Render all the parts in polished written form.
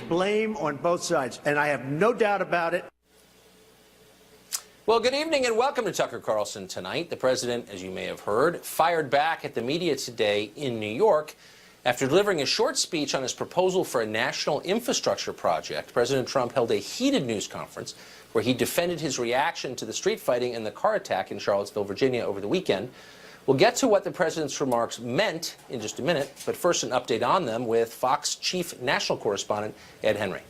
blame on both sides, and I have no doubt about it. Well, good evening and welcome to Tucker Carlson tonight. The president, as you may have heard, fired back at the media today in New York after delivering a short speech on his proposal for a national infrastructure project. President Trump held a heated news conference where he defended his reaction to the street fighting and the car attack in Charlottesville, Virginia over the weekend. We'll get to what the president's remarks meant in just a minute, but first an update on them with Fox chief national correspondent Ed Henry.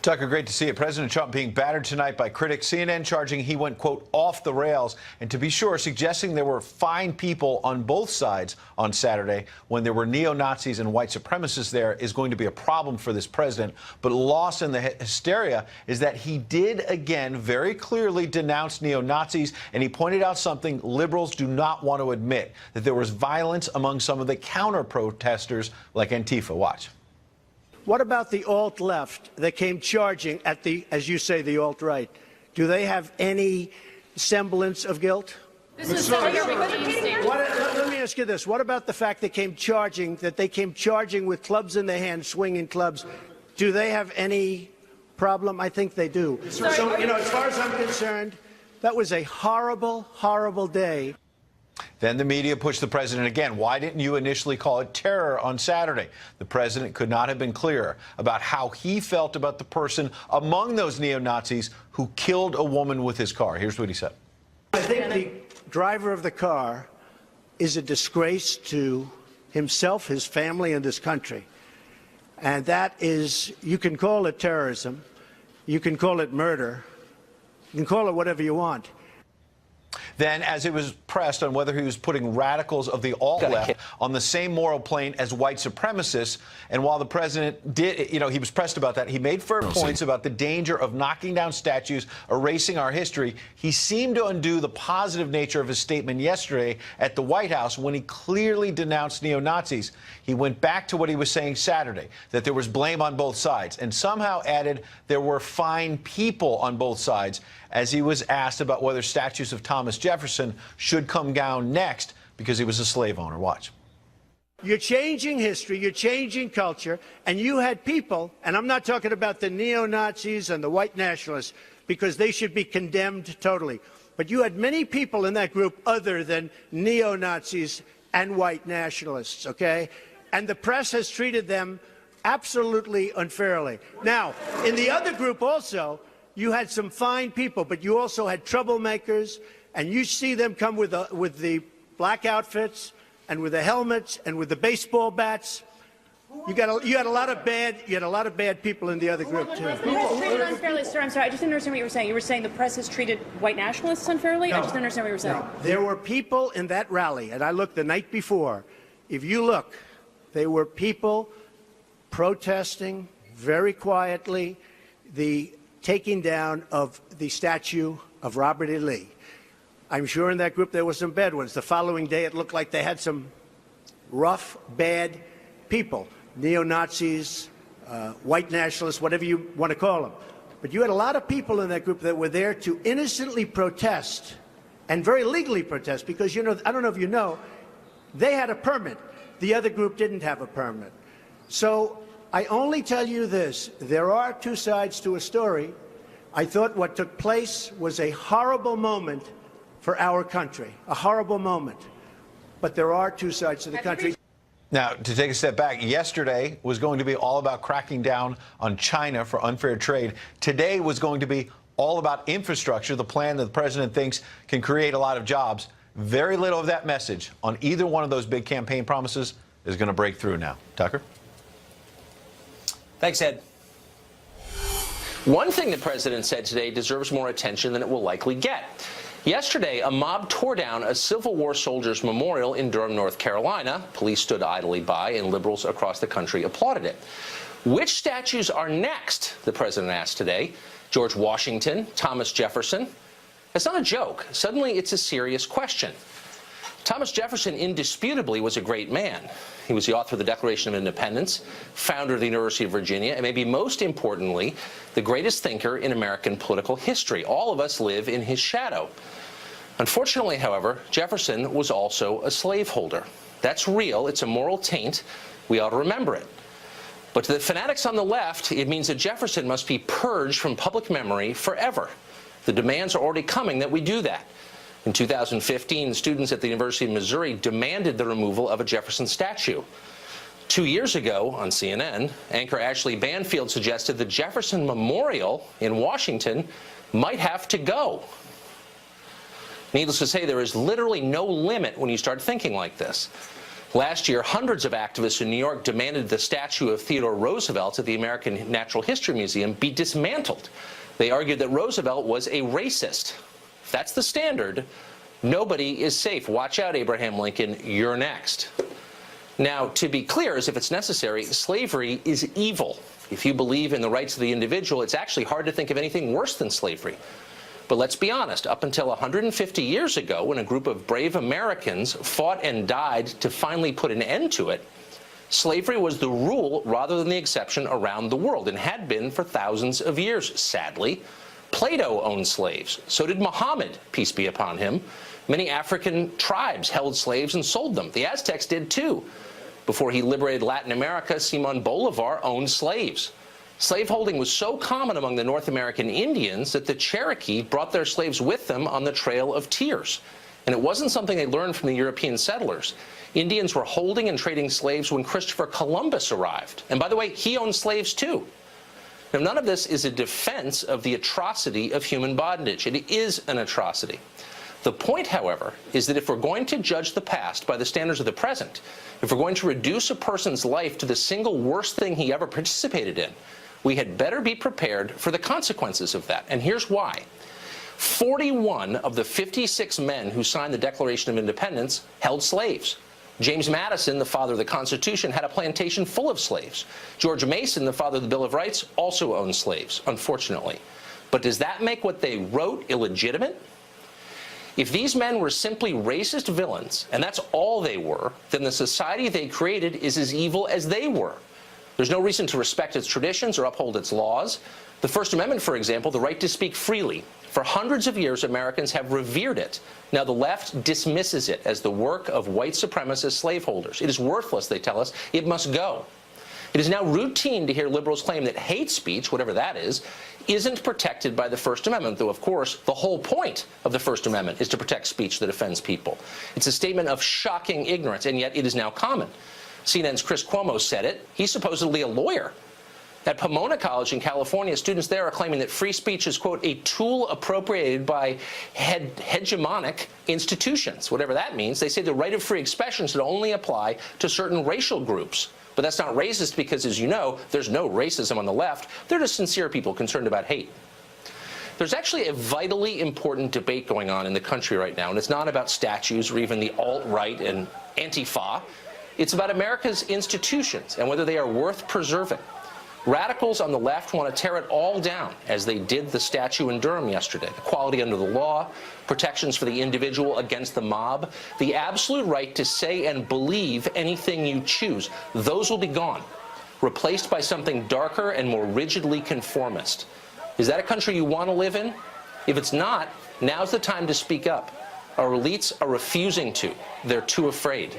Tucker, great to see it. President Trump being battered tonight by critics. CNN charging he went, quote, off the rails. And to be sure, suggesting there were fine people on both sides on Saturday when there were neo-Nazis and white supremacists there is going to be a problem for this president. But lost in the hysteria is that he did again very clearly denounce neo-Nazis. And he pointed out something liberals do not want to admit, that there was violence among some of the counter-protesters like Antifa. Watch. What about the alt-left that came charging at the, as you say, the alt-right? Do they have any semblance of guilt? Let me ask you this. What about the fact they came charging with clubs in their hands, swinging clubs? Do they have any problem? I think they do. So, as far as I'm concerned, that was a horrible, horrible day. Then the media pushed the president again. Why didn't you initially call it terror on Saturday? The president could not have been clearer about how he felt about the person among those neo-Nazis who killed a woman with his car. Here's what he said. I think the driver of the car is a disgrace to himself, his family, and this country. And that is, you can call it terrorism, you can call it murder, you can call it whatever you want. Then, as it was pressed on whether he was putting radicals of the alt-left on the same moral plane as white supremacists, and while the president did, he was pressed about that, he made firm points about the danger of knocking down statues, erasing our history. He seemed to undo the positive nature of his statement yesterday at the White House when he clearly denounced neo-Nazis. He went back to what he was saying Saturday, that there was blame on both sides, and somehow added there were fine people on both sides, as he was asked about whether statues of Thomas Jefferson should come down next because he was a slave owner. Watch. You're changing history, you're changing culture, and you had people, and I'm not talking about the neo-Nazis and the white nationalists, because they should be condemned totally. But you had many people in that group other than neo-Nazis and white nationalists, okay? And the press has treated them absolutely unfairly. Now, in the other group also, you had some fine people, but you also had troublemakers, and you see them come with the black outfits and with the helmets and with the baseball bats. You had a lot of bad people in the other group too. Treated unfairly, sir. I'm sorry, I just didn't understand what you were saying. You were saying the press has treated white nationalists unfairly? No, I just didn't understand what you were saying. No. There were people in that rally, and I looked the night before. If you look, there were people protesting very quietly the taking down of the statue of Robert E. Lee. I'm sure in that group there were some bad ones. The following day it looked like they had some rough, bad people, neo-Nazis, white nationalists, whatever you want to call them. But you had a lot of people in that group that were there to innocently protest and very legally protest because, I don't know if you know, they had a permit. The other group didn't have a permit. So I only tell you this, there are two sides to a story. I thought what took place was a horrible moment for our country, a horrible moment. But there are two sides to the country. Now, to take a step back, yesterday was going to be all about cracking down on China for unfair trade. Today was going to be all about infrastructure, the plan that the president thinks can create a lot of jobs. Very little of that message on either one of those big campaign promises is going to break through now. Tucker? Thanks, Ed. One thing the president said today deserves more attention than it will likely get. Yesterday, a mob tore down a Civil War soldiers' memorial in Durham, North Carolina. Police stood idly by, and liberals across the country applauded it. Which statues are next, the president asked today? George Washington, Thomas Jefferson? It's not a joke. Suddenly, it's a serious question. Thomas Jefferson indisputably was a great man. He was the author of the Declaration of Independence, founder of the University of Virginia, and maybe most importantly, the greatest thinker in American political history. All of us live in his shadow. Unfortunately, however, Jefferson was also a slaveholder. That's real. It's a moral taint. We ought to remember it. But to the fanatics on the left, it means that Jefferson must be purged from public memory forever. The demands are already coming that we do that. In 2015, students at the University of Missouri demanded the removal of a Jefferson statue. 2 years ago on CNN, anchor Ashley Banfield suggested the Jefferson Memorial in Washington might have to go. Needless to say, there is literally no limit when you start thinking like this. Last year, hundreds of activists in New York demanded the statue of Theodore Roosevelt at the American Natural History Museum be dismantled. They argued that Roosevelt was a racist. If that's the standard, nobody is safe. Watch out, Abraham Lincoln, you're next. Now, to be clear, as if it's necessary, slavery is evil. If you believe in the rights of the individual, it's actually hard to think of anything worse than slavery. But let's be honest, up until 150 years ago, when a group of brave Americans fought and died to finally put an end to it, slavery was the rule rather than the exception around the world, and had been for thousands of years, sadly. Plato owned slaves. So did Muhammad, peace be upon him. Many African tribes held slaves and sold them. The Aztecs did too. Before he liberated Latin America, Simon Bolivar owned slaves. Slaveholding was so common among the North American Indians that the Cherokee brought their slaves with them on the Trail of Tears. And it wasn't something they learned from the European settlers. Indians were holding and trading slaves when Christopher Columbus arrived. And by the way, he owned slaves too. Now, none of this is a defense of the atrocity of human bondage. It is an atrocity. The point, however, is that if we're going to judge the past by the standards of the present, if we're going to reduce a person's life to the single worst thing he ever participated in, we had better be prepared for the consequences of that. And here's why. 41 of the 56 men who signed the Declaration of Independence held slaves. James Madison, the father of the Constitution, had a plantation full of slaves. George Mason, the father of the Bill of Rights, also owned slaves, unfortunately. But does that make what they wrote illegitimate? If these men were simply racist villains, and that's all they were, then the society they created is as evil as they were. There's no reason to respect its traditions or uphold its laws. The First Amendment, for example, the right to speak freely. For hundreds of years, Americans have revered it. Now the left dismisses it as the work of white supremacist slaveholders. It is worthless, they tell us. It must go. It is now routine to hear liberals claim that hate speech, whatever that is, isn't protected by the First Amendment, though, of course, the whole point of the First Amendment is to protect speech that offends people. It's a statement of shocking ignorance, and yet it is now common. CNN's Chris Cuomo said it. He's supposedly a lawyer. At Pomona College in California, students there are claiming that free speech is, quote, a tool appropriated by hegemonic institutions, whatever that means. They say the right of free expression should only apply to certain racial groups. But that's not racist because, as you know, there's no racism on the left. They're just sincere people concerned about hate. There's actually a vitally important debate going on in the country right now, and it's not about statues or even the alt-right and Antifa. It's about America's institutions and whether they are worth preserving. Radicals on the left want to tear it all down, as they did the statue in Durham yesterday. Equality under the law, protections for the individual against the mob, the absolute right to say and believe anything you choose. Those will be gone, replaced by something darker and more rigidly conformist. Is that a country you want to live in? If it's not, now's the time to speak up. Our elites are refusing to. They're too afraid.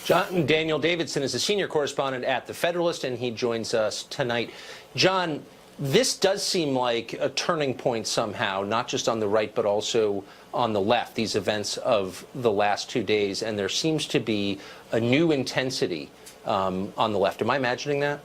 John Daniel Davidson is a senior correspondent at The Federalist, and he joins us tonight. John, this does seem like a turning point somehow, not just on the right, but also on the left, these events of the last 2 days, and there seems to be a new intensity on the left. Am I imagining that?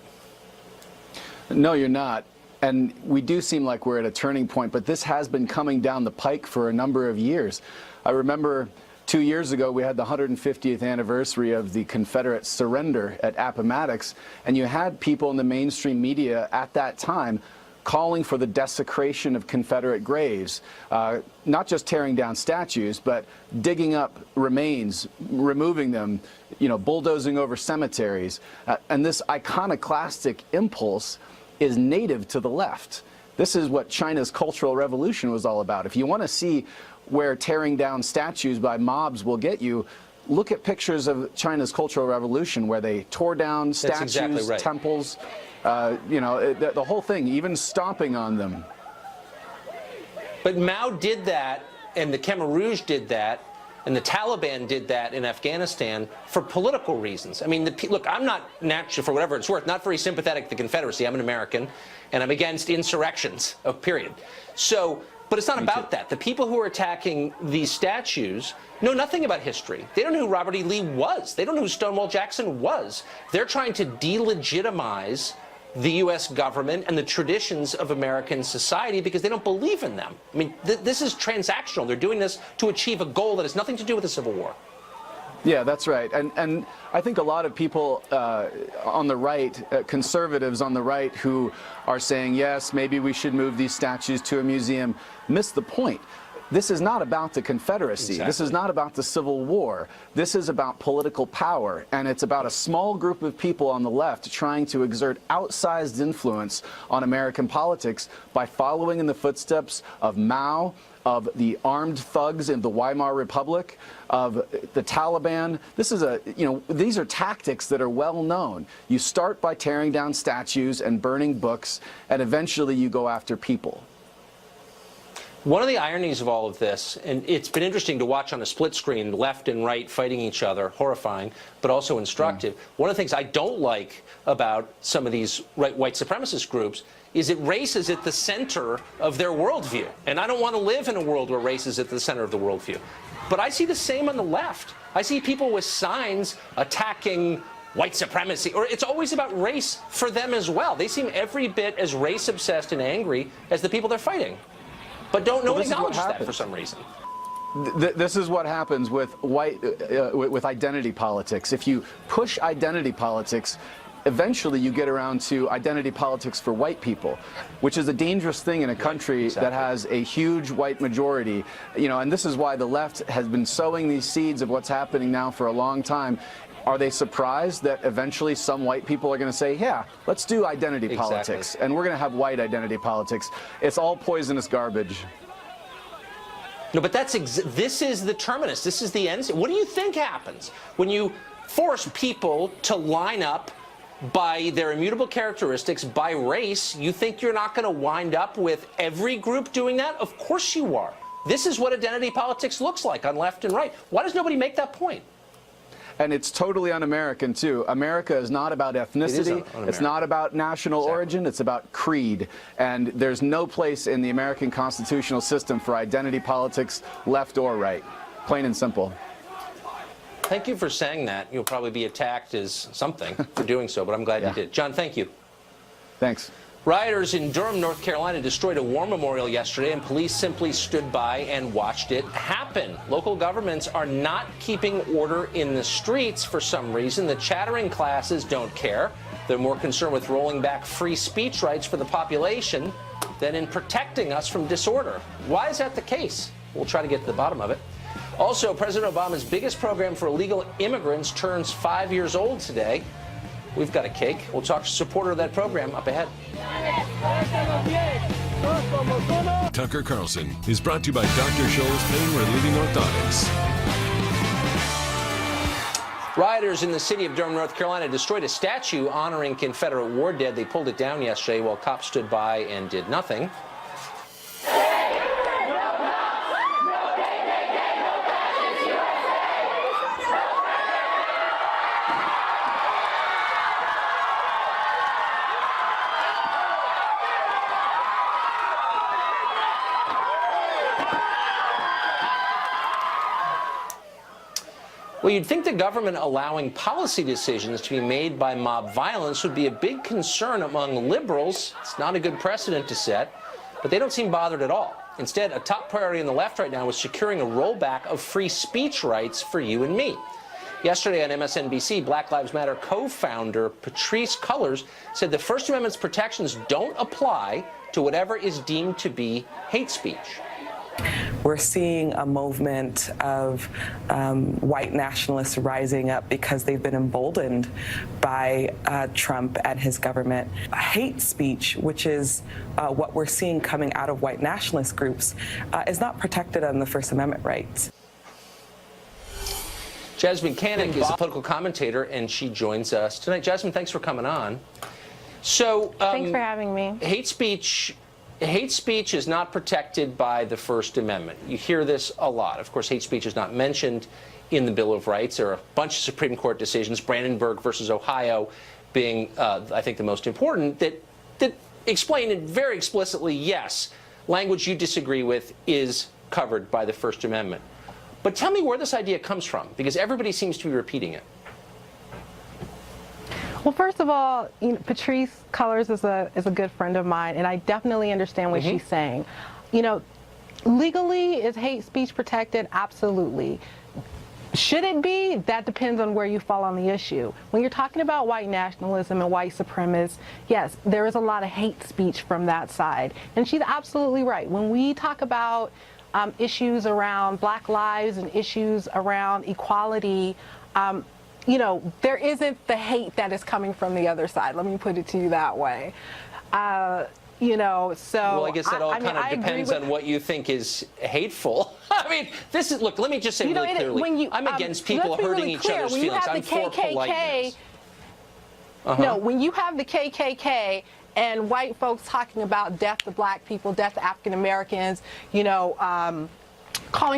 No, you're not. And we do seem like we're at a turning point, but this has been coming down the pike for a number of years. I remember 2 years ago, we had the 150th anniversary of the Confederate surrender at Appomattox, and you had people in the mainstream media at that time calling for the desecration of Confederate graves, not just tearing down statues, but digging up remains, removing them, bulldozing over cemeteries. And this iconoclastic impulse is native to the left. This is what China's Cultural Revolution was all about. If you want to see where tearing down statues by mobs will get you, look at pictures of China's Cultural Revolution where they tore down statues, exactly right. temples, the whole thing, even stomping on them. But Mao did that, and the Khmer Rouge did that, And the Taliban did that in Afghanistan for political reasons. I mean, look, I'm not naturally, for whatever it's worth, not very sympathetic to the Confederacy. I'm an American, and I'm against insurrections, period. So, but it's not about that. The people who are attacking these statues know nothing about history. They don't know who Robert E. Lee was. They don't know who Stonewall Jackson was. They're trying to delegitimize the U.S. government and the traditions of American society because they don't believe in them. I mean, this is transactional. They're doing this to achieve a goal that has nothing to do with the Civil War. Yeah, that's right. And I think a lot of people on the right, conservatives on the right, who are saying, yes, maybe we should move these statues to a museum, miss the point. This is not about the Confederacy. Exactly. This is not about the Civil War. This is about political power, and it's about a small group of people on the left trying to exert outsized influence on American politics by following in the footsteps of Mao, of the armed thugs in the Weimar Republic, of the Taliban. This is these are tactics that are well known. You start by tearing down statues and burning books, and eventually you go after people. One of the ironies of all of this, and it's been interesting to watch on a split screen, left and right fighting each other, horrifying, but also instructive. One of the things I don't like about some of these white supremacist groups is that race is at the center of their worldview. And I don't want to live in a world where race is at the center of the worldview. But I see the same on the left. I see people with signs attacking white supremacy, or it's always about race for them as well. They seem every bit as race-obsessed and angry as the people they're fighting. But no one acknowledges that for some reason. This is what happens with with identity politics. If you push identity politics, eventually you get around to identity politics for white people, which is a dangerous thing in a country that has a huge white majority. And this is why the left has been sowing these seeds of what's happening now for a long time. Are they surprised that eventually some white people are going to say, yeah, let's do identity politics, and we're going to have white identity politics? It's all poisonous garbage. No, but this is the terminus. This is the end. What do you think happens when you force people to line up by their immutable characteristics, by race? You think you're not going to wind up with every group doing that? Of course you are. This is what identity politics looks like on left and right. Why does nobody make that point? And it's totally un-American, too. America is not about ethnicity. It's not about national origin. It's about creed. And there's no place in the American constitutional system for identity politics, left or right. Plain and simple. Thank you for saying that. You'll probably be attacked as something for doing so, but I'm glad you did. John, thank you. Thanks. Rioters in Durham, North Carolina destroyed a war memorial yesterday, and police simply stood by and watched it happen. Local governments are not keeping order in the streets for some reason. The chattering classes don't care. They're more concerned with rolling back free speech rights for the population than in protecting us from disorder. Why is that the case? We'll try to get to the bottom of it. Also, President Obama's biggest program for illegal immigrants turns 5 years old today. We've got a cake. We'll talk to a supporter of that program up ahead. Tucker Carlson is brought to you by Dr. Scholl's Pain Relieving Orthotics. Rioters in the city of Durham, North Carolina destroyed a statue honoring Confederate war dead. They pulled it down yesterday while cops stood by and did nothing. Well, you'd think the government allowing policy decisions to be made by mob violence would be a big concern among liberals. It's not a good precedent to set, but they don't seem bothered at all. Instead, a top priority on the left right now is securing a rollback of free speech rights for you and me. Yesterday on MSNBC, Black Lives Matter co-founder Patrisse Cullors said the First Amendment's protections don't apply to whatever is deemed to be hate speech. We're seeing a movement of white nationalists rising up because they've been emboldened by Trump and his government. Hate speech, which is what we're seeing coming out of white nationalist groups, is not protected under the First Amendment rights. Jasmine Koenig is a political commentator, and she joins us tonight. Jasmine, thanks for coming on. So, thanks for having me. Hate speech hate speech is not protected by the First Amendment. You hear this a lot. Of course, hate speech is not mentioned in the Bill of Rights. There are a bunch of Supreme Court decisions, Brandenburg versus Ohio being, I think, the most important, that explain it very explicitly, yes, language you disagree with is covered by the First Amendment. But tell me where this idea comes from, because everybody seems to be repeating it. Well, first of all, Patrice Cullors is a good friend of mine, and I definitely understand what she's saying. Legally, is hate speech protected? Absolutely. Should it be? That depends on where you fall on the issue. When you're talking about white nationalism and white supremacists, yes, there is a lot of hate speech from that side. And she's absolutely right. When we talk about issues around Black lives and issues around equality, there isn't the hate that is coming from the other side. Let me put it to you that way. Well, I guess that all kind of depends on what you think is hateful. I mean, look, let me just say really clearly, I'm against people hurting each other's feelings. I'm for politeness. No, when you have the KKK and white folks talking about death to Black people, death to African Americans, calling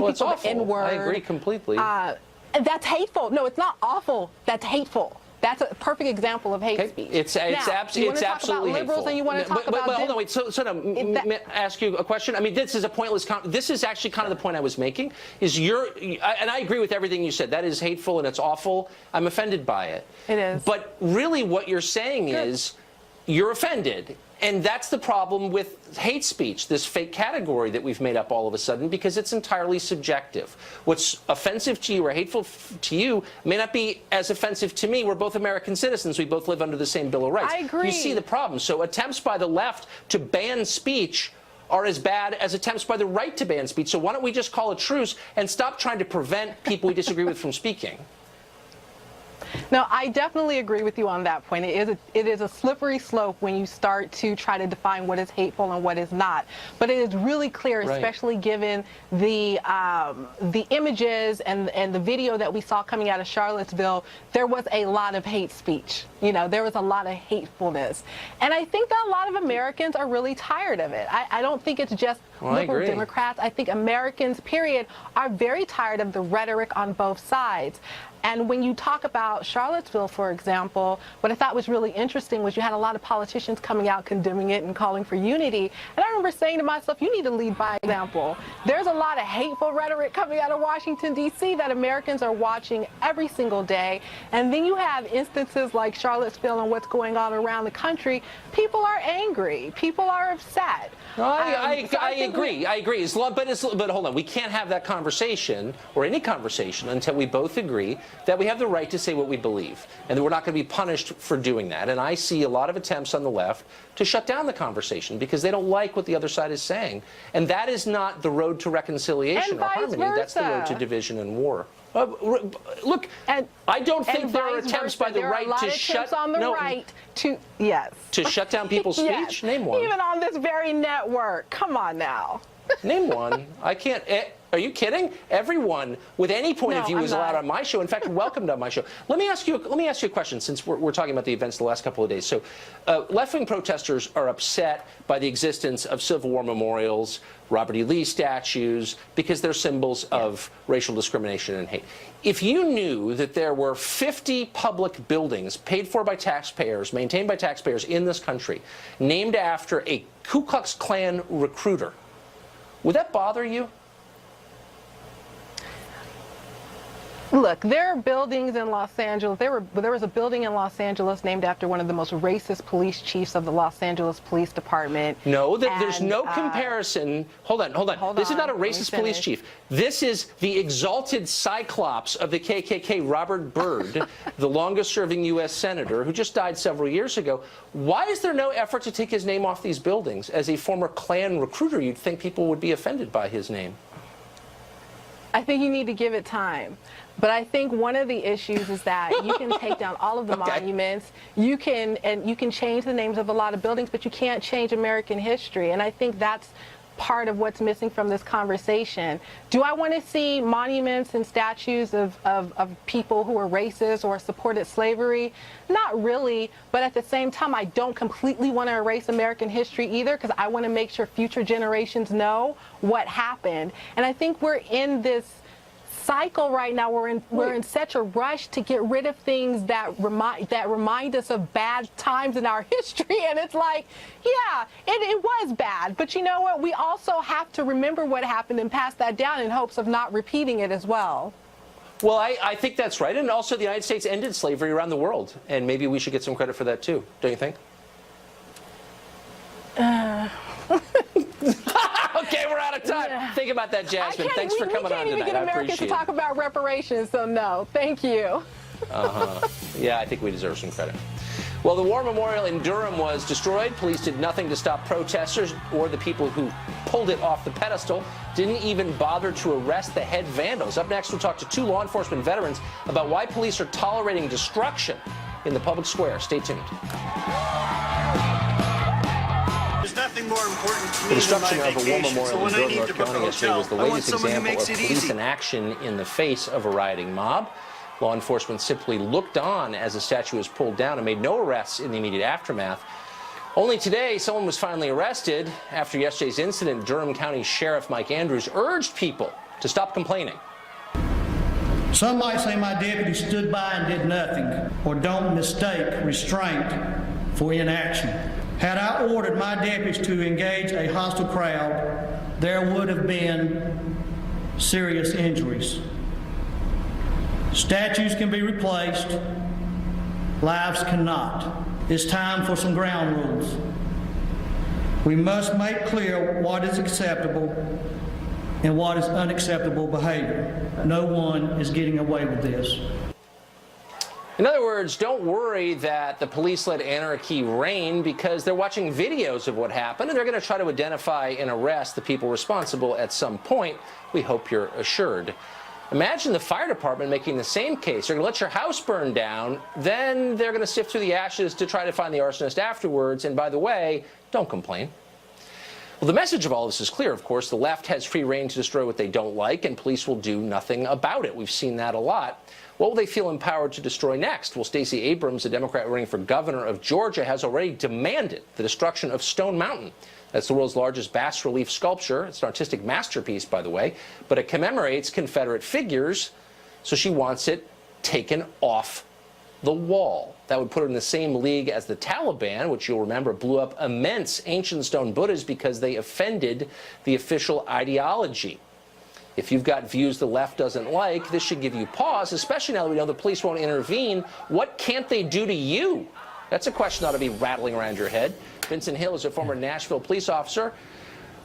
people the N-word. I agree completely. That's hateful. No, it's not awful. That's hateful. That's a perfect example of hate speech. It's absolutely liberals hateful. And you want to talk about hold on, wait. So may I ask you a question? I mean, this is a pointless. This is actually kind of the point I was making. And I agree with everything you said. That is hateful and it's awful. I'm offended by it. It is. But really, what you're saying is, you're offended. And that's the problem with hate speech, this fake category that we've made up all of a sudden, because it's entirely subjective. What's offensive to you or hateful to you may not be as offensive to me. We're both American citizens. We both live under the same Bill of Rights. I agree. You see the problem. So attempts by the left to ban speech are as bad as attempts by the right to ban speech. So why don't we just call a truce and stop trying to prevent people we disagree with from speaking? No, I definitely agree with you on that point. It is a slippery slope when you start to try to define what is hateful and what is not. But it is really clear, especially given the images and the video that we saw coming out of Charlottesville, there was a lot of hate speech. There was a lot of hatefulness. And I think that a lot of Americans are really tired of it. I don't think it's just liberal Democrats. I think Americans, period, are very tired of the rhetoric on both sides. And when you talk about Charlottesville, for example, what I thought was really interesting was you had a lot of politicians coming out condemning it and calling for unity. And I remember saying to myself, you need to lead by example. There's a lot of hateful rhetoric coming out of Washington, D.C. that Americans are watching every single day. And then you have instances like Charlottesville and what's going on around the country. People are angry. People are upset. No, I agree. I agree. But hold on. We can't have that conversation or any conversation until we both agree that we have the right to say what we believe and that we're not going to be punished for doing that. And I see a lot of attempts on the left to shut down the conversation because they don't like what the other side is saying. And that is not the road to reconciliation or harmony. That's the road to division and war. Look, I don't think there are attempts by the right to shut to shut down people's speech. Name one. Even on this very network. Come on now. Name one. I can't. Are you kidding? Everyone with any point of view is allowed on my show. In fact, welcomed on my show. Let me ask you a question, since we're talking about the events the last couple of days. So, left-wing protesters are upset by the existence of Civil War memorials, Robert E. Lee statues, because they're symbols of racial discrimination and hate. If you knew that there were 50 public buildings paid for by taxpayers, maintained by taxpayers in this country, named after a Ku Klux Klan recruiter, would that bother you? Look, there are buildings in Los Angeles. There was a building in Los Angeles named after one of the most racist police chiefs of the Los Angeles Police Department. No, there's no comparison. Hold on. This is not a racist police chief. This is the exalted cyclops of the KKK, Robert Byrd, the longest-serving U.S. senator who just died several years ago. Why is there no effort to take his name off these buildings? As a former Klan recruiter, you'd think people would be offended by his name. I think you need to give it time. But I think one of the issues is that you can take down all of the monuments. You can change the names of a lot of buildings, but you can't change American history. And I think that's part of what's missing from this conversation. Do I want to see monuments and statues of people who were racist or supported slavery? Not really, but at the same time, I don't completely want to erase American history either, because I want to make sure future generations know what happened. And I think we're in this cycle right now. We're in such a rush to get rid of things that remind us of bad times in our history, and it's like, yeah, it was bad, but you know what, we also have to remember what happened and pass that down in hopes of not repeating it as well. Well, I think that's right, and also the United States ended slavery around the world, and maybe we should get some credit for that too, don't you think? Okay, we're out of time. Yeah. Think about that, Jasmine. Thanks for coming on tonight. We can't even get Americans to talk about reparations, so no, thank you. Yeah, I think we deserve some credit. Well, the war memorial in Durham was destroyed. Police did nothing to stop protesters or the people who pulled it off the pedestal. Didn't even bother to arrest the head vandals. Up next, we'll talk to 2 law enforcement veterans about why police are tolerating destruction in the public square. Stay tuned. There's nothing more important to me The destruction than my of a war vacation. memorial So in when I Durham, need North to book a Carolina yesterday hotel, was the I want latest someone who example makes of it police easy. in action in the face of a rioting mob. Law enforcement simply looked on as the statue was pulled down and made no arrests in the immediate aftermath. Only today, someone was finally arrested. After yesterday's incident, Durham County Sheriff Mike Andrews urged people to stop complaining. Some might say my deputy stood by and did nothing, or don't mistake restraint for inaction. Had I ordered my deputies to engage a hostile crowd, there would have been serious injuries. Statues can be replaced, lives cannot. It's time for some ground rules. We must make clear what is acceptable and what is unacceptable behavior. No one is getting away with this. In other words, don't worry that the police let anarchy reign, because they're watching videos of what happened and they're going to try to identify and arrest the people responsible at some point. We hope you're assured. Imagine the fire department making the same case. They're going to let your house burn down, then they're going to sift through the ashes to try to find the arsonist afterwards. And by the way, don't complain. Well, the message of all this is clear, of course. The left has free rein to destroy what they don't like, and police will do nothing about it. We've seen that a lot. What will they feel empowered to destroy next? Well, Stacey Abrams, a Democrat running for governor of Georgia, has already demanded the destruction of Stone Mountain. That's the world's largest bas-relief sculpture. It's an artistic masterpiece, by the way, but it commemorates Confederate figures, so she wants it taken off the wall. That would put her in the same league as the Taliban, which you'll remember blew up immense ancient stone Buddhas because they offended the official ideology. If you've got views the left doesn't like, this should give you pause, especially now that we know the police won't intervene. What can't they do to you? That's a question that ought to be rattling around your head. Vincent Hill is a former Nashville police officer.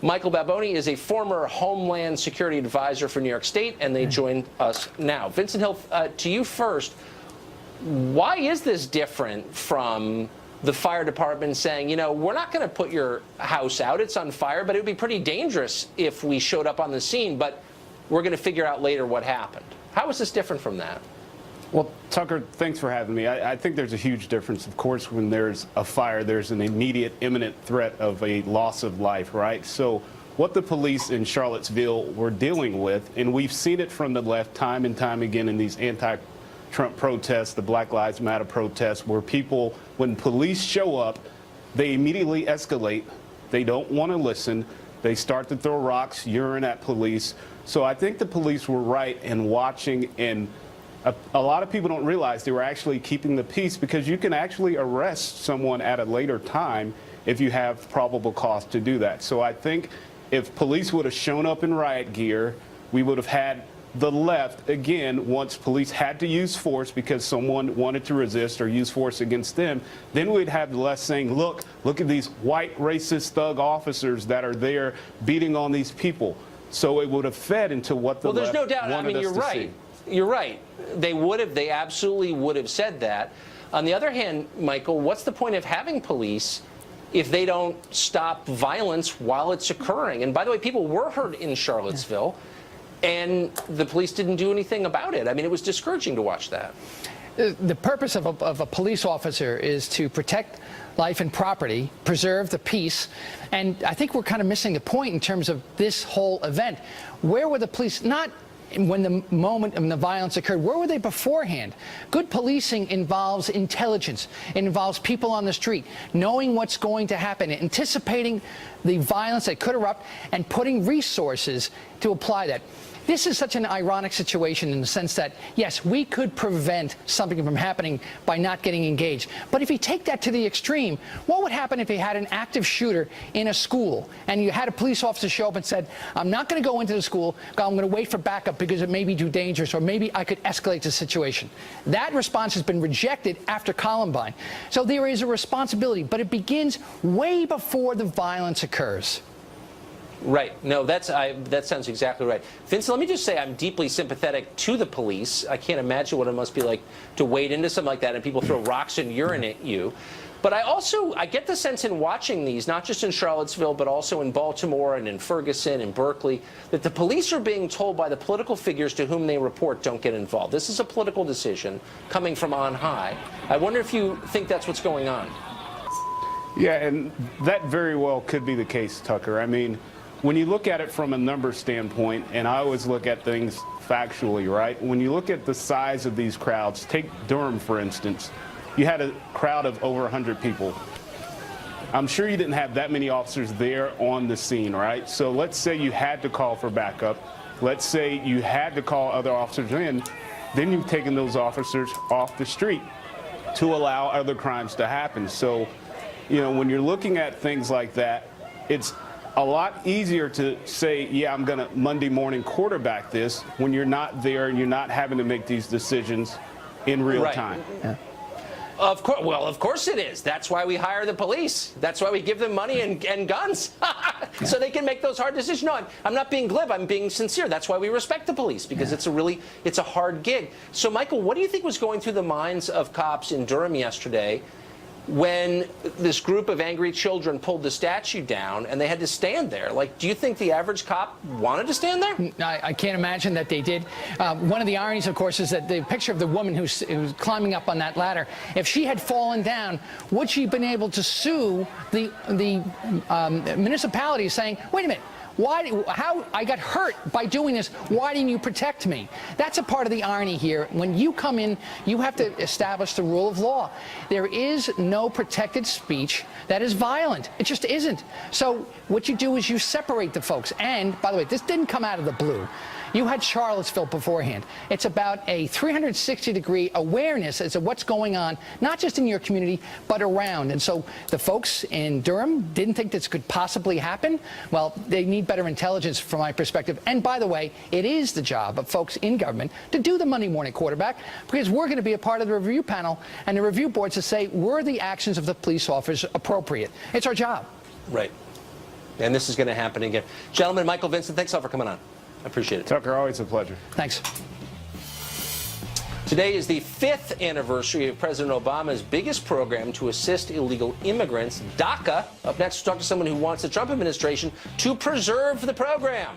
Michael Baboni is a former Homeland Security advisor for New York State, and they join us now. Vincent Hill, to you first. Why is this different from the fire department saying, you know, we're not going to put your house out, it's on fire, but it would be pretty dangerous if we showed up on the scene, but we're going to figure out later what happened? How is this different from that? Well, Tucker, thanks for having me. I think there's a huge difference. Of course, when there's a fire, there's an immediate, imminent threat of a loss of life, right? So what the police in Charlottesville were dealing with, and we've seen it from the left time and time again in these anti-Trump protests, the Black Lives Matter protests, where people, when police show up, they immediately escalate. They don't want to listen. They start to throw rocks, urine at police. So I think the police were right in watching, and a lot of people don't realize they were actually keeping the peace, because you can actually arrest someone at a later time if you have probable cause to do that. So I think if police would have shown up in riot gear, we would have had the left, again, once police had to use force because someone wanted to resist or use force against them, then we'd have the left saying, look at these white racist thug officers that are there beating on these people. So it would have fed into what the left wanted us to see. Well, there's no doubt. I mean, you're right. You're right. They absolutely would have said that. On the other hand, Michael, what's the point of having police if they don't stop violence while it's occurring? And by the way, people were hurt in Charlottesville, and the police didn't do anything about it. I mean, it was discouraging to watch that. The purpose of a police officer is to protect life and property, preserve the peace. And I think we're kind of missing the point in terms of this whole event. Where were the police? Not when the moment of the violence occurred, where were they beforehand? Good policing involves intelligence. It involves people on the street knowing what's going to happen, anticipating the violence that could erupt, and putting resources to apply that. This is such an ironic situation in the sense that, yes, we could prevent something from happening by not getting engaged. But if you take that to the extreme, what would happen if you had an active shooter in a school and you had a police officer show up and said, I'm not going to go into the school, I'm going to wait for backup because it may be too dangerous, or maybe I could escalate the situation? That response has been rejected after Columbine. So there is a responsibility, but it begins way before the violence occurs. Right. No, that sounds exactly right. Vincent, let me just say I'm deeply sympathetic to the police. I can't imagine what it must be like to wade into something like that and people throw rocks and urine at you. But I get the sense in watching these, not just in Charlottesville, but also in Baltimore and in Ferguson and Berkeley, that the police are being told by the political figures to whom they report, don't get involved. This is a political decision coming from on high. I wonder if you think that's what's going on. Yeah, and that very well could be the case, Tucker. I mean, when you look at it from a number standpoint, and I always look at things factually, right? When you look at the size of these crowds, take Durham, for instance, you had a crowd of over 100 people. I'm sure you didn't have that many officers there on the scene, right? So let's say you had to call for backup. Let's say you had to call other officers in. Then you've taken those officers off the street to allow other crimes to happen. So, you know, when you're looking at things like that, it's a lot easier to say, yeah, I'm going to Monday morning quarterback this when you're not there and you're not having to make these decisions in real time. Yeah. Of course. Well, of course it is. That's why we hire the police. That's why we give them money and guns so they can make those hard decisions. No, I'm not being glib. I'm being sincere. That's why we respect the police, because it's a hard gig. So, Michael, what do you think was going through the minds of cops in Durham yesterday when this group of angry children pulled the statue down and they had to stand there? Like, do you think the average cop wanted to stand there? I can't imagine that they did. One of the ironies, of course, is that the picture of the woman who's climbing up on that ladder, if she had fallen down, would she have been able to sue the municipality saying, wait a minute, how I got hurt by doing this? Why didn't you protect me? That's a part of the irony here. When you come in, you have to establish the rule of law. There is no protected speech that is violent. It just isn't. So what you do is you separate the folks. And, by the way, this didn't come out of the blue. You had Charlottesville beforehand. It's about a 360-degree awareness as to what's going on, not just in your community, but around. And so the folks in Durham didn't think this could possibly happen. Well, they need better intelligence from my perspective. And by the way, it is the job of folks in government to do the Monday morning quarterback, because we're going to be a part of the review panel and the review boards to say, were the actions of the police officers appropriate? It's our job. Right. And this is going to happen again. Gentlemen, Michael, Vincent, thanks all for coming on. I appreciate it. Tucker, always a pleasure. Thanks. Today is the 5th anniversary of President Obama's biggest program to assist illegal immigrants, DACA. Up next, we'll talk to someone who wants the Trump administration to preserve the program.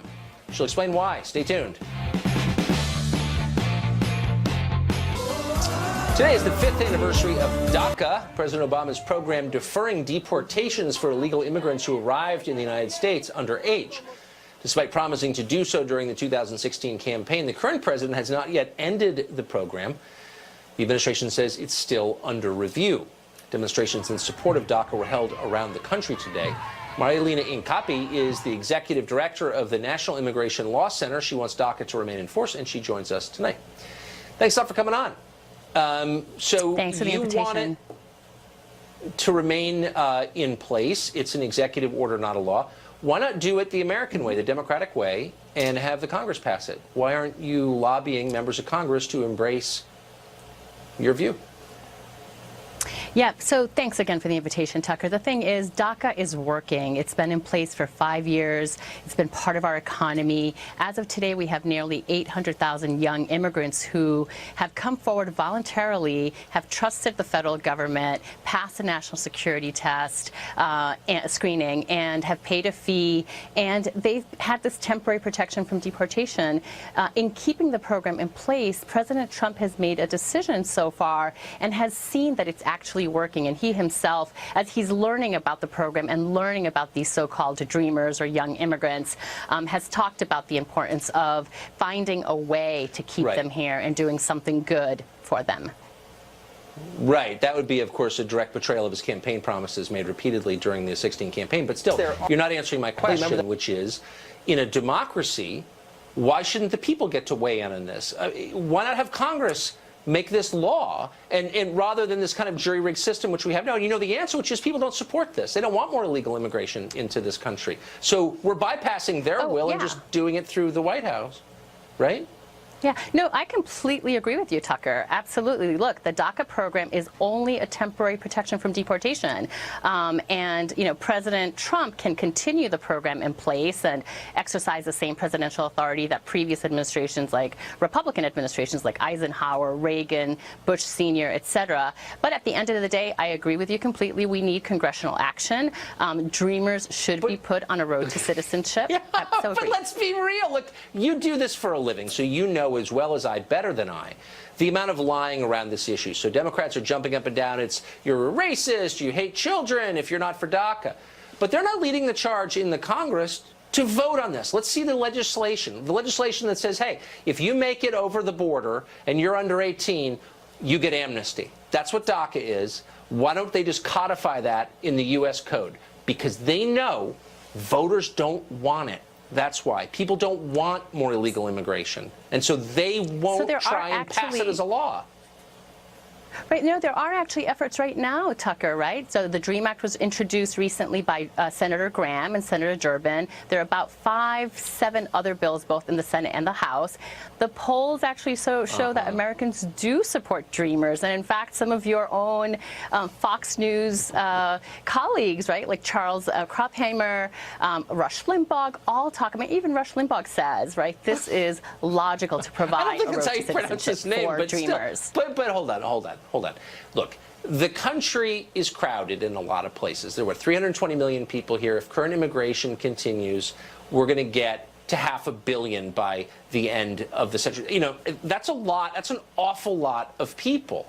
She'll explain why. Stay tuned. Today is the 5th anniversary of DACA, President Obama's program deferring deportations for illegal immigrants who arrived in the United States underage. Despite promising to do so during the 2016 campaign, the current president has not yet ended the program. The administration says it's still under review. Demonstrations in support of DACA were held around the country today. Marilena Incapi is the executive director of the National Immigration Law Center. She wants DACA to remain in force, and she joins us tonight. Thanks a lot for coming on. So thanks for the you invitation. Want it to remain in place. It's an executive order, not a law. Why not do it the American way, the Democratic way, and have the Congress pass it? Why aren't you lobbying members of Congress to embrace your view? Yeah, so thanks again for the invitation, Tucker. The thing is, DACA is working. It's been in place for 5 years. It's been part of our economy. As of today, we have nearly 800,000 young immigrants who have come forward voluntarily, have trusted the federal government, passed the national security test screening, and have paid a fee. And they've had this temporary protection from deportation. In keeping the program in place, President Trump has made a decision so far and has seen that it's actually actually working. And he himself, as he's learning about the program and learning about these so-called dreamers or young immigrants, has talked about the importance of finding a way to keep them here and doing something good for them. Right. That would be, of course, a direct betrayal of his campaign promises made repeatedly during the 2016 campaign. But still, you're not answering my question, which is, in a democracy, why shouldn't the people get to weigh in on this? Why not have Congress make this law, and rather than this kind of jury-rigged system which we have now? You know the answer, which is people don't support this. They don't want more illegal immigration into this country. So we're bypassing their will and just doing it through the White House, right? Yeah, no, I completely agree with you, Tucker. Absolutely. Look, the DACA program is only a temporary protection from deportation. And, you know, President Trump can continue the program in place and exercise the same presidential authority that previous administrations, like Republican administrations like Eisenhower, Reagan, Bush Sr., et cetera. But at the end of the day, I agree with you completely. We need congressional action. Dreamers should be put on a road to citizenship. Yeah, but let's be real. Look, you do this for a living, so you know as well as I, better than I, the amount of lying around this issue. So Democrats are jumping up and down. It's, you're a racist, you hate children if you're not for DACA. But they're not leading the charge in the Congress to vote on this. Let's see the legislation that says, hey, if you make it over the border and you're under 18, you get amnesty. That's what DACA is. Why don't they just codify that in the U.S. code? Because they know voters don't want it. That's why. People don't want more illegal immigration. And so they won't try and pass it as a law. Right. No, there are actually efforts right now, Tucker, right? So the DREAM Act was introduced recently by Senator Graham and Senator Durbin. There are about 7 other bills, both in the Senate and the House. The polls actually show that Americans do support Dreamers. And in fact, some of your own Fox News colleagues, right, like Charles Krapheimer, Rush Limbaugh, all talk about, even Rush Limbaugh says, right, this is logical to provide I don't think that's how you pronounce his name, but Dreamers. Still, but hold on. Look, the country is crowded in a lot of places. There were 320 million people here. If current immigration continues, we're going to get to 500 million by the end of the century. You know, that's a lot. That's an awful lot of people.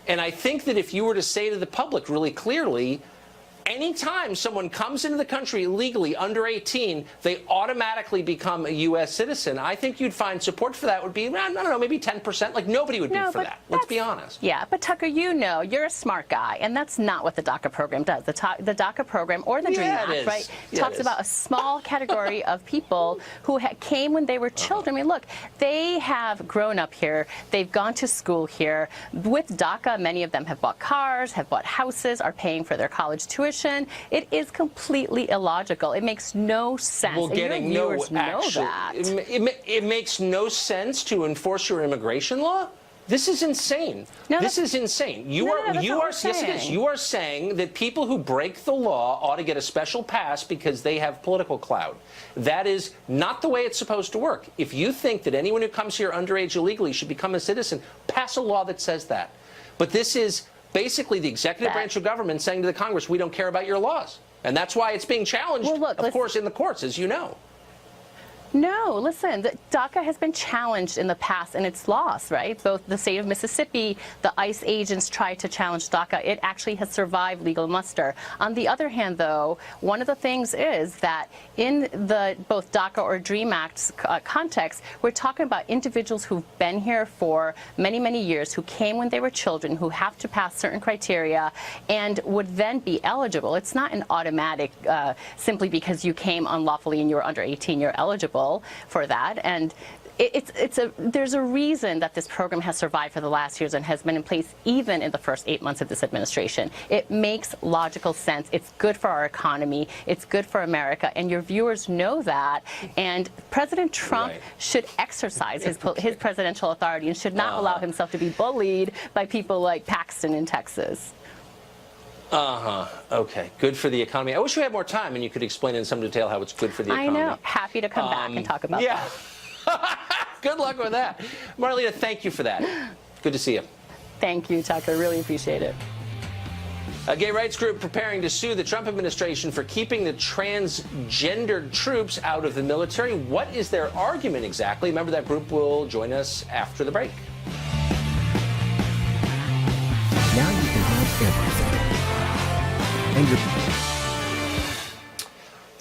And I think that if you were to say to the public really clearly, anytime someone comes into the country illegally under 18, they automatically become a U.S. citizen. I think you'd find support for that would be, I don't know, maybe 10%. Like, nobody would be for that. Let's be honest. Yeah, but Tucker, you know, you're a smart guy, and that's not what the DACA program does. The DACA program, or the DREAM Act, right, talks about a small category of people who came when they were children. I mean, look, they have grown up here. They've gone to school here. With DACA, many of them have bought cars, have bought houses, are paying for their college tuition. It is completely illogical. It makes no sense. Well, getting know that. It makes no sense to enforce your immigration law. This is insane. No, this is insane. You are yes, it is. You are saying that people who break the law ought to get a special pass because they have political clout. That is not the way it's supposed to work. If you think that anyone who comes here underage illegally should become a citizen, pass a law that says that. But this is basically the executive branch of government saying to the Congress, we don't care about your laws. And that's why it's being challenged, of course, in the courts, as you know. No, listen, the DACA has been challenged in the past and it's lost, right? Both the state of Mississippi, the ICE agents tried to challenge DACA. It actually has survived legal muster. On the other hand, though, one of the things is that in the both DACA or DREAM Act context, we're talking about individuals who've been here for many, many years, who came when they were children, who have to pass certain criteria and would then be eligible. It's not an automatic, simply because you came unlawfully and you were under 18, you're eligible for that. And there's a reason that this program has survived for the last years and has been in place even in the first 8 months of this administration. It makes logical sense. It's good for our economy. It's good for America. And your viewers know that. And President Trump should exercise his presidential authority and should not allow himself to be bullied by people like Paxton in Texas. Okay. Good for the economy. I wish we had more time and you could explain in some detail how it's good for the economy. I know. Happy to come back and talk about that. Good luck with that. Marlena, thank you for that. Good to see you. Thank you, Tucker. Really appreciate it. A gay rights group preparing to sue the Trump administration for keeping the transgendered troops out of the military. What is their argument exactly? Remember, that group will join us after the break. Now you can have everything.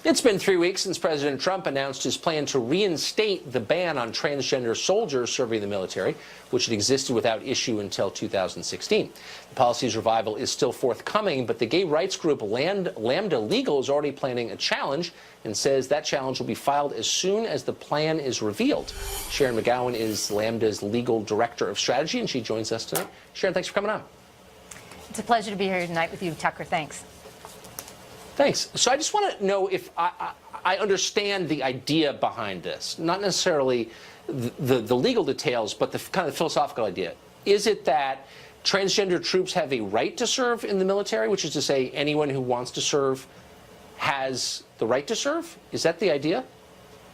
It's been 3 weeks since President Trump announced his plan to reinstate the ban on transgender soldiers serving the military, which had existed without issue until 2016. The policy's revival is still forthcoming, but the gay rights group Lambda Legal is already planning a challenge and says that challenge will be filed as soon as the plan is revealed. Sharon McGowan is Lambda's legal director of strategy, and she joins us tonight. Sharon, thanks for coming on. It's a pleasure to be here tonight with you, Tucker. Thanks. Thanks. So I just want to know if I understand the idea behind this, not necessarily the legal details, but the kind of philosophical idea. Is it that transgender troops have a right to serve in the military, which is to say anyone who wants to serve has the right to serve? Is that the idea?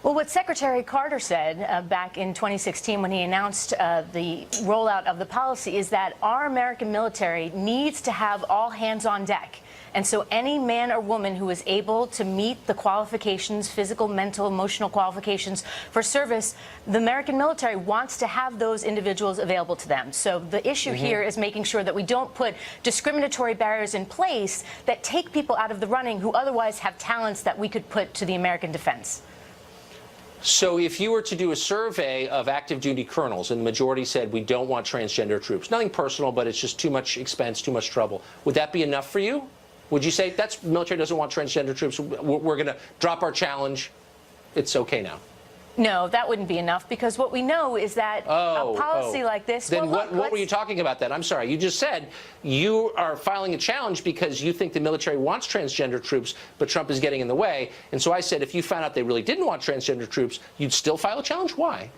Well, what Secretary Carter said back in 2016 when he announced the rollout of the policy is that our American military needs to have all hands on deck. And so any man or woman who is able to meet the qualifications, physical, mental, emotional qualifications for service, the American military wants to have those individuals available to them. So the issue here is making sure that we don't put discriminatory barriers in place that take people out of the running who otherwise have talents that we could put to the American defense. So if you were to do a survey of active duty colonels and the majority said we don't want transgender troops, nothing personal, but it's just too much expense, too much trouble, would that be enough for you? Would you say that's military doesn't want transgender troops, we're going to drop our challenge, it's okay now? No, that wouldn't be enough, because what we know is that a policy like this... Then well, what were you talking about then? I'm sorry, you just said you are filing a challenge because you think the military wants transgender troops, but Trump is getting in the way. And so I said if you found out they really didn't want transgender troops, you'd still file a challenge? Why?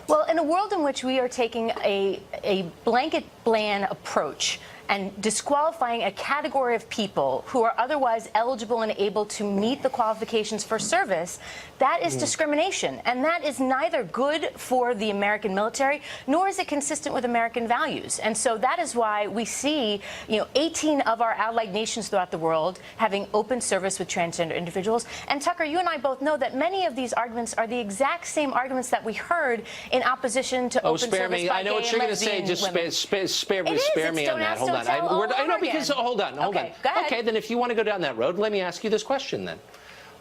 Well, in a world in which we are taking a blanket ban approach and disqualifying a category of people who are otherwise eligible and able to meet the qualifications for service, that is discrimination. And that is neither good for the American military, nor is it consistent with American values. And so that is why we see, 18 of our allied nations throughout the world having open service with transgender individuals. And Tucker, you and I both know that many of these arguments are the exact same arguments that we heard in opposition to open service by gay and lesbian women. I know what you're going to say. Just spare me on that. Hold on. I know, because hold on. Go ahead. Okay, then if you want to go down that road, let me ask you this question then.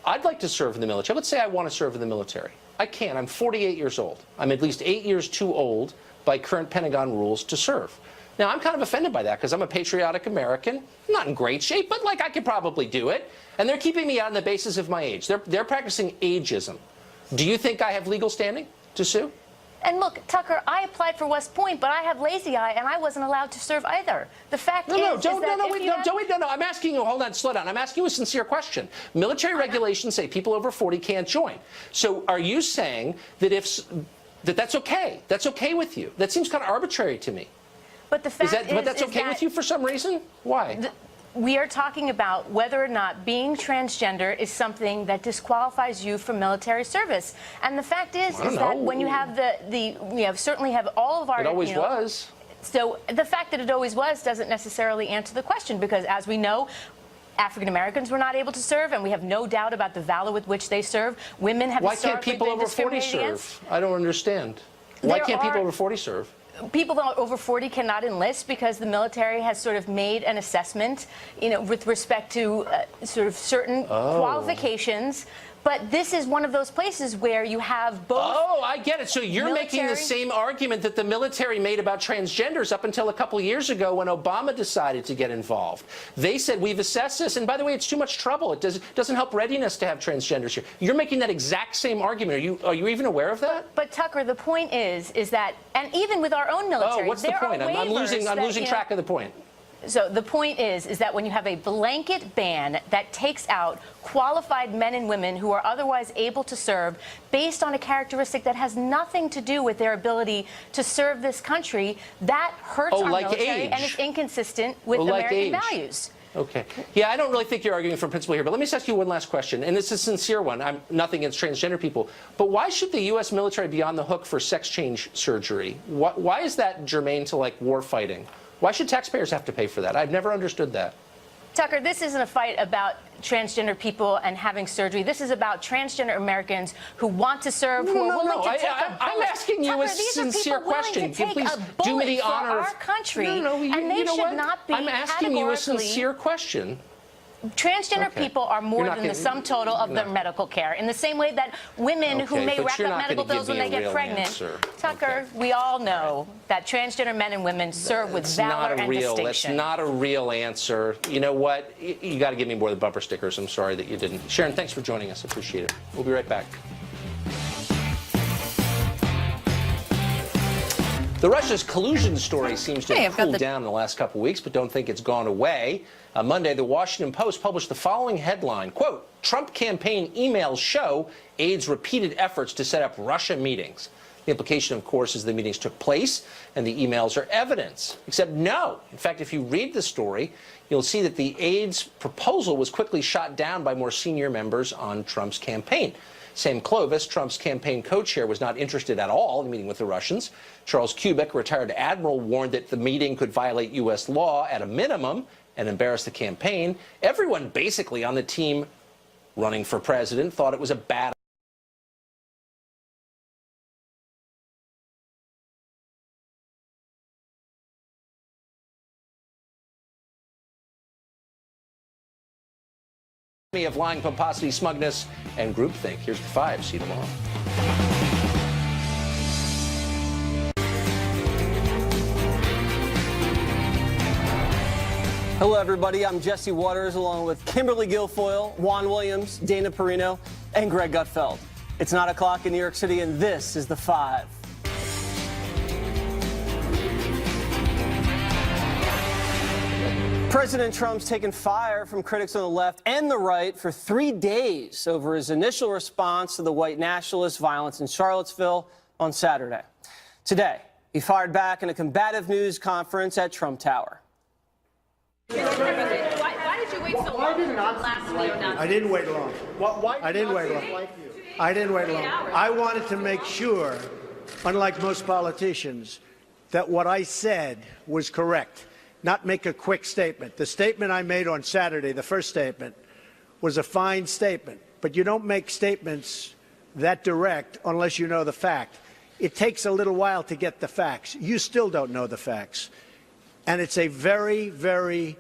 I'd like to serve in the military. Let's say I want to serve in the military. I can't. I'm 48 years old. I'm at least 8 years too old by current Pentagon rules to serve. Now, I'm kind of offended by that because I'm a patriotic American. I'm not in great shape, but I could probably do it. And they're keeping me out on the basis of my age. They're practicing ageism. Do you think I have legal standing to sue? And look, Tucker, I applied for West Point, but I have lazy eye, and I wasn't allowed to serve either. The fact is I'm asking you, hold on, slow down. I'm asking you a sincere question. Military regulations say people over 40 can't join. So are you saying that that's okay? That's okay with you? That seems kind of arbitrary to me. But the fact but that's okay with you for some reason? Why? We are talking about whether or not being transgender is something that disqualifies you from military service. And the fact is that when you have certainly have all of our... It always was. So the fact that it always was doesn't necessarily answer the question, because as we know, African Americans were not able to serve, and we have no doubt about the valor with which they serve. Women have historically been discriminated against. Why can't people over 40 serve? I don't understand. Why can't people over 40 serve? People over 40 cannot enlist because the military has sort of made an assessment, with respect to sort of certain qualifications. But this is one of those places where you have both. Oh, I get it. So you're making the same argument that the military made about transgenders up until a couple of years ago when Obama decided to get involved. They said, we've assessed this, and by the way, it's too much trouble. It doesn't help readiness to have transgenders here. You're making that exact same argument. Are you even aware of that? But Tucker, the point is that, and even with our own military, what's the point? I'm losing track of the point. So the point is that when you have a blanket ban that takes out qualified men and women who are otherwise able to serve based on a characteristic that has nothing to do with their ability to serve this country, that hurts our military and is inconsistent with American values. Okay. Yeah, I don't really think you're arguing from principle here, but let me just ask you one last question, and it's a sincere one. I'm nothing against transgender people, but why should the U.S. military be on the hook for sex change surgery? Why is that germane to, war fighting? Why should taxpayers have to pay for that? I've never understood that. Tucker, this isn't a fight about transgender people and having surgery. This is about transgender Americans who want to serve, who are willing to take a bullet. I'm asking you a sincere question. Please do me the honor of our country, and they should not be I'm asking you a sincere question. Transgender people are more than the sum total of their medical care. In the same way that women who may rack up medical bills when they get pregnant, Tucker, we all know that transgender men and women serve with valor and distinction. That's not a real answer. You know what? You got to give me more of the bumper stickers. I'm sorry that you didn't. Sharon, thanks for joining us. Appreciate it. We'll be right back. The Russia's collusion story seems to have cooled down in the last couple of weeks, but don't think it's gone away. On Monday, the Washington Post published the following headline, quote, Trump campaign emails show aides repeated efforts to set up Russia meetings. The implication, of course, is the meetings took place and the emails are evidence. Except no. In fact, if you read the story, you'll see that the aides' proposal was quickly shot down by more senior members on Trump's campaign. Sam Clovis, Trump's campaign co-chair, was not interested at all in meeting with the Russians. Charles Kubik, retired admiral, warned that the meeting could violate U.S. law at a minimum and embarrass the campaign. Everyone basically on the team running for president thought it was a bad of lying, pomposity, smugness, and groupthink. Here's the 5. See you tomorrow. Hello, everybody. I'm Jesse Waters, along with Kimberly Guilfoyle, Juan Williams, Dana Perino, and Greg Gutfeld. It's 9 o'clock in New York City, and this is the 5. President Trump's taken fire from critics on the left and the right for 3 days over his initial response to the white nationalist violence in Charlottesville on Saturday. Today, he fired back in a combative news conference at Trump Tower. Why did you wait so long last neo-Nazi? I didn't wait long. I didn't wait long. I didn't wait long. I wanted to make sure, unlike most politicians, that what I said was correct. Not make a quick statement. The statement I made on Saturday, the first statement, was a fine statement. But you don't make statements that direct unless you know the fact. It takes a little while to get the facts. You still don't know the facts. And it's a very, very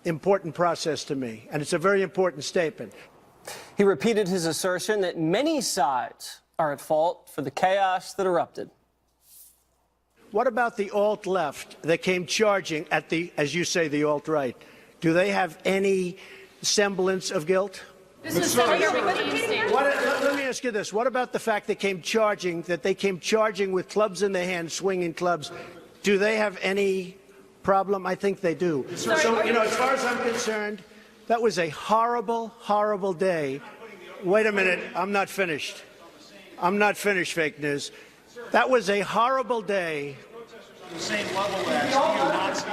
important process to me. And it's a very important statement. He repeated his assertion that many sides are at fault for the chaos that erupted. What about the alt-left that came charging at the, as you say, the alt-right? Do they have any semblance of guilt? This is so Let me ask you this. What about the fact they came charging with clubs in their hands, swinging clubs? Do they have any problem? I think they do. So, as far as I'm concerned, that was a horrible, horrible day. Wait a minute. I'm not finished. I'm not finished, fake news. That was a horrible day. The same level as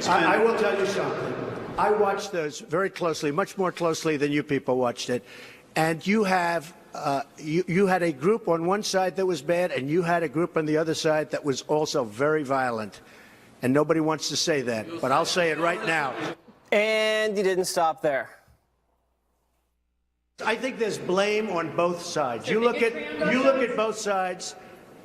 I will tell you something. I watched those very closely, much more closely than you people watched it. And you have you had a group on one side that was bad, and you had a group on the other side that was also very violent. And nobody wants to say that, but I'll say it right now. And you didn't stop there. I think there's blame on both sides. You look at both sides.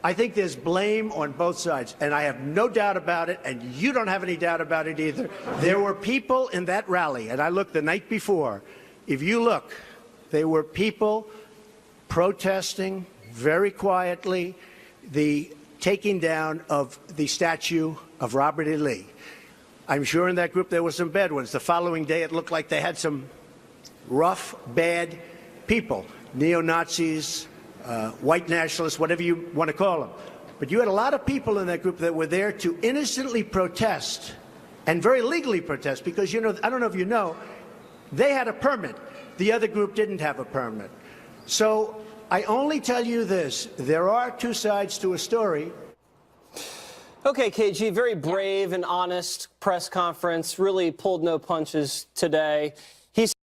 I think there's blame on both sides, and I have no doubt about it, and you don't have any doubt about it either. There were people in that rally, and I looked the night before. If you look, there were people protesting very quietly the taking down of the statue of Robert E. Lee. I'm sure in that group there were some bad ones. The following day it looked like they had some rough, bad people, neo-Nazis, white nationalists, whatever you want to call them. But you had a lot of people in that group that were there to innocently protest and very legally protest because, I don't know if you know, they had a permit. The other group didn't have a permit. So I only tell you this. There are two sides to a story. Okay, KG, very brave and honest press conference, really pulled no punches today.